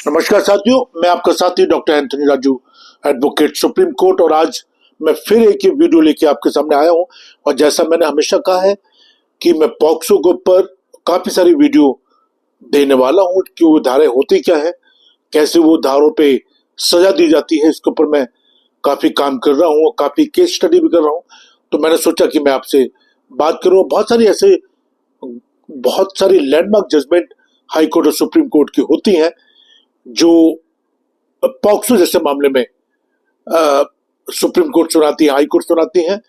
नमस्कार साथियों, मैं आपका साथी doctor Anthony Raju, advocate supreme court. और आज मैं फिर एक ही वीडियो लेके आपके सामने आया हूं। और जैसा मैंने हमेशा कहा है कि मैं पॉक्सो के ऊपर काफी सारी वीडियो देने वाला हूं कि वो धाराएं होती क्या है, कैसे वो धारों पे सजा दी जाती है। इसके ऊपर मैं काफी काम कर रहा हूँ और काफी केस स्टडी भी कर रहा हूँ। तो मैंने सोचा कि मैं आपसे बात करूँ। बहुत सारी लैंडमार्क जजमेंट हाई कोर्ट और सुप्रीम कोर्ट की होती हैं जो पॉक्सो जैसे मामले में सुप्रीम कोर्ट सुनाती है, हाई कोर्ट सुनाती है।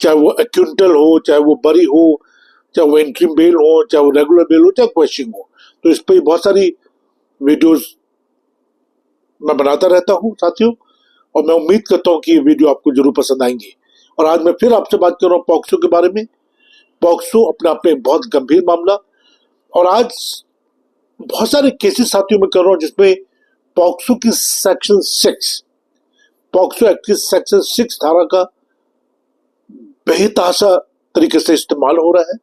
चाहे वो एक्यूटल हो, चाहे वो बरी हो, चाहे वो इंटरिम बेल हो, चाहे वो रेगुलर बेल हो, चाहे क्वेश्चन हो। तो इस पर बहुत सारी वीडियोस मैं बनाता रहता हूँ साथियों, और मैं उम्मीद करता हूँ कि ये वीडियो आपको जरूर पसंद आएंगी। और आज मैं फिर आपसे बात कर रहा हूँ पॉक्सो के बारे में। पॉक्सो अपने आप में बहुत गंभीर मामला, और आज बहुत सारे केसेस साथियों में कर रहा हूँ जिसमें पॉक्सो की सेक्शन 6, पॉक्सो एक्ट की सेक्शन 6 धारा का बेतहाशा तरीके से इस्तेमाल हो रहा है।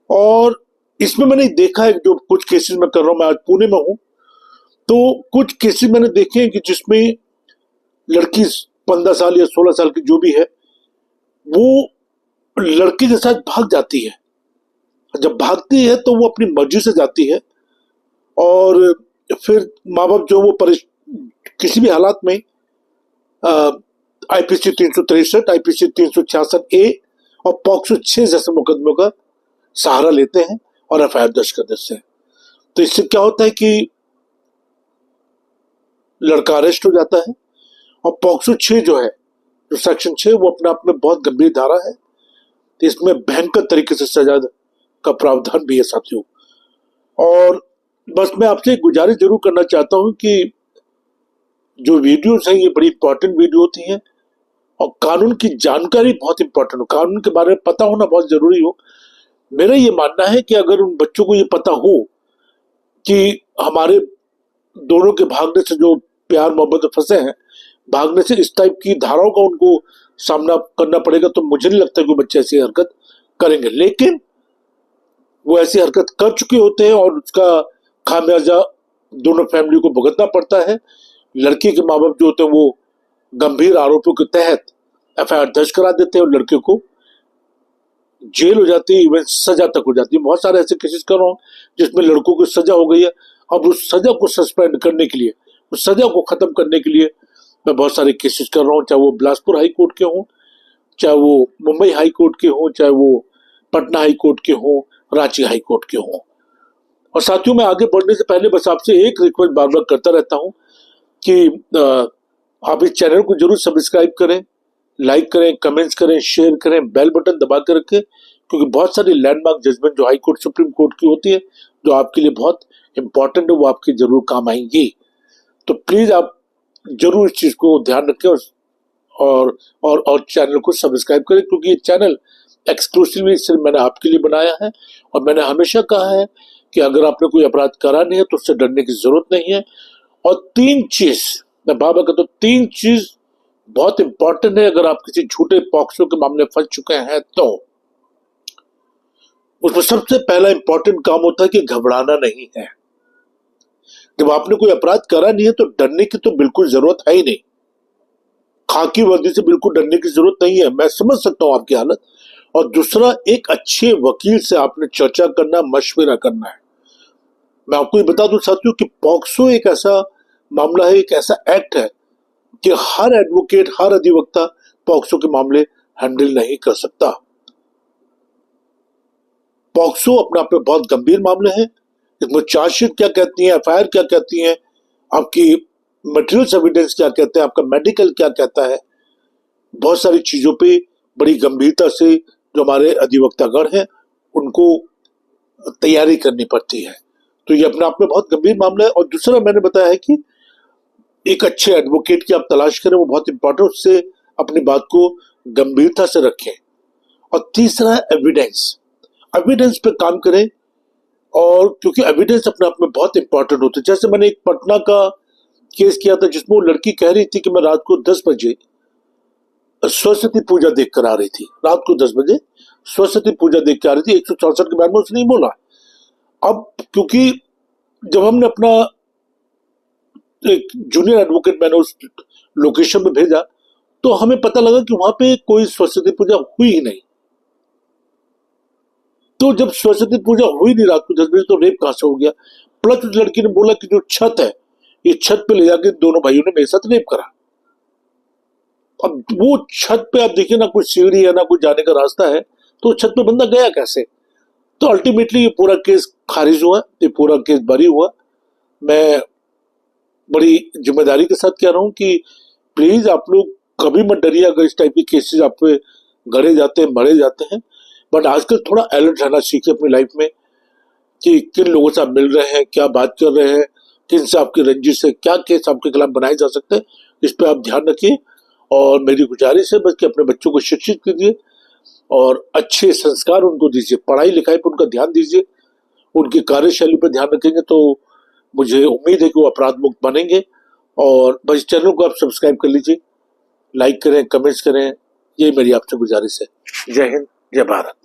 और इसमें मैंने देखा है, जो कुछ केसेस में कर रहा हूं, मैं आज पुणे में हूं, तो कुछ केसेस मैंने देखे हैं कि जिसमें लड़की 15 साल या 16 साल की जो भी है, वो लड़के के साथ भाग जाती है। जब भागती है तो वो अपनी मर्जी से जाती है, और फिर माँ बाप जो वो किसी भी हालात में आईपीसी 363, आईपीसी 366 ए और पॉक्सो 6 जैसे मुकदमों का सहारा लेते हैं और एफआईआर दर्ज कर देते हैं। तो इससे क्या होता है कि लड़का अरेस्ट हो जाता है। और पॉक्सो 6 जो है, जो सेक्शन 6, वो अपने आप में बहुत गंभीर धारा है। तो इसमें भयंकर तरीके से सजा का प्रावधान भी है साथियों। और बस मैं आपसे गुजारिश जरूर करना चाहता हूं कि जो वीडियोस हैं ये बड़ी इंपॉर्टेंट वीडियो होती हैं, और कानून की जानकारी बहुत इंपॉर्टेंट हो, कानून के बारे में पता होना बहुत जरूरी हो। मेरा ये मानना है कि अगर उन बच्चों को ये पता हो कि हमारे दोनों के भागने से जो प्यार मोहब्बत में फंसे हैं, भागने से इस टाइप की धाराओं का उनको सामना करना पड़ेगा, तो मुझे नहीं लगता कि बच्चे ऐसी हरकत करेंगे। लेकिन वो ऐसी हरकत कर चुके होते हैं और उसका खामियाजा दोनों फैमिली को भुगतना पड़ता है। लड़की के माँ बाप जो होते हैं वो गंभीर आरोपों के तहत एफआईआर दर्ज करा देते हैं और लड़के को जेल हो जाती है, इवन सजा तक हो जाती है। बहुत सारे ऐसे केसेस कर रहा हूँ जिसमें लड़कों को सजा हो गई है। अब उस सजा को सस्पेंड करने के लिए, उस सजा को खत्म करने के लिए मैं बहुत सारे केसेस कर रहा हूँ, चाहे वो बिलासपुर हाई कोर्ट के हों, चाहे वो मुंबई हाई कोर्ट के हों, चाहे वो पटना हाई कोर्ट के हों, रांची हाई कोर्ट के हों। और साथियों, मैं आगे बढ़ने से पहले बस आपसे एक रिक्वेस्ट बार बार करता रहता हूँ कि आप इस चैनल को जरूर सब्सक्राइब करें, लाइक करें, कमेंट्स करें, शेयर करें, बेल बटन दबा कर रखें, क्योंकि बहुत सारी लैंडमार्क जजमेंट जो हाई कोर्ट सुप्रीम कोर्ट की होती है, जो आपके लिए बहुत इंपॉर्टेंट है, वो आपके जरूर काम आएंगी। तो प्लीज आप जरूर इस चीज को ध्यान रखें और चैनल को सब्सक्राइब करें, क्योंकि ये चैनल एक्सक्लूसिवली सिर्फ मैंने आपके लिए बनाया है। और मैंने हमेशा कहा है कि अगर आपने कोई अपराध करा नहीं है तो उससे डरने की जरूरत नहीं है। और 3 चीज मैं बाबा कहता हूँ, 3 चीज बहुत इंपॉर्टेंट है अगर आप किसी झूठे पॉक्सो के मामले फंस चुके हैं तो। उसमें सबसे पहला इंपॉर्टेंट काम होता है कि घबराना नहीं है। जब आपने कोई अपराध करा नहीं है तो डरने की तो बिल्कुल जरूरत है ही नहीं। खाकी वर्दी से बिल्कुल डरने की जरूरत नहीं है, मैं समझ सकता हूं आपकी हालत। और दूसरा, एक अच्छे वकील से आपने चर्चा करना, मशवरा करना है। मैं आपको ये बता दूं साथियों कि पॉक्सो एक ऐसा मामला है, एक ऐसा एक्ट है कि हर एडवोकेट, हर अधिवक्ता पॉक्सो के मामले हैंडल नहीं कर सकता। पॉक्सो अपने आप में बहुत गंभीर मामले हैं। इसमें चार्जशीट क्या कहती है, एफआईआर क्या कहती है, आपकी मटेरियल एविडेंस क्या कहते हैं, आपका मेडिकल क्या कहता है, बहुत सारी चीजों पे बड़ी गंभीरता से जो हमारे अधिवक्तागण हैं उनको तैयारी करनी पड़ती है। तो ये अपने आप में बहुत गंभीर मामला है। और दूसरा, मैंने बताया है कि एक अच्छे एडवोकेट की आप तलाश करें, वो बहुत इंपॉर्टेंट, उससे अपनी बात को गंभीरता से रखें। और तीसरा है एविडेंस, एविडेंस पे काम करें। और क्योंकि एविडेंस अपने आप में बहुत इंपॉर्टेंट होता है। जैसे मैंने एक पटना का केस किया था जिसमें वो लड़की कह रही थी कि मैं रात को 10 बजे सरस्वती पूजा देख कर आ रही थी, रात को 10 बजे सरस्वती पूजा देख के आ रही थी। 164 के बारे में उसने नहीं बोला। अब क्योंकि जब हमने अपना एक जूनियर एडवोकेट मैंने उस लोकेशन में भेजा, तो हमें पता लगा कि वहां पे कोई सरस्वती पूजा हुई ही नहीं। तो जब सरस्वती पूजा हुई नहीं रात को 10 बजे, तो रेप कहां से हो गया? प्लस उस लड़की ने बोला कि जो छत है, ये छत पे ले जाके दोनों भाइयों ने मेरे साथ रेप करा। अब वो छत पे आप देखिए ना, कोई सीढ़ी है ना कोई जाने का रास्ता है, तो छत पे बंदा गया कैसे? तो अल्टीमेटली ये पूरा केस खारिज हुआ, ये पूरा केस बरी हुआ। मैं बड़ी जिम्मेदारी के साथ कह रहा हूं कि प्लीज आप लोग कभी मत डरिए अगर इस टाइप के केसेस आप पे गड़े जाते हैं, मरे जाते हैं। बट आजकल थोड़ा अलर्ट रहना सीखिए अपनी लाइफ में कि किन लोगों से आप मिल रहे हैं, क्या बात कर रहे हैं, किन से आपकी रंजिश है, क्या केस आपके खिलाफ बनाए जा सकते हैं, इस पे आप ध्यान रखिए। और मेरी गुजारिश है बस कि अपने बच्चों को शिक्षित कीजिए और अच्छे संस्कार उनको दीजिए, पढ़ाई लिखाई पर उनका ध्यान दीजिए, उनकी कार्यशैली पर ध्यान रखेंगे तो मुझे उम्मीद है कि वो अपराध मुक्त बनेंगे। और बस चैनल को आप सब्सक्राइब कर लीजिए, लाइक करें, कमेंट्स करें, ये मेरी आपसे गुजारिश है। जय हिंद, जय भारत।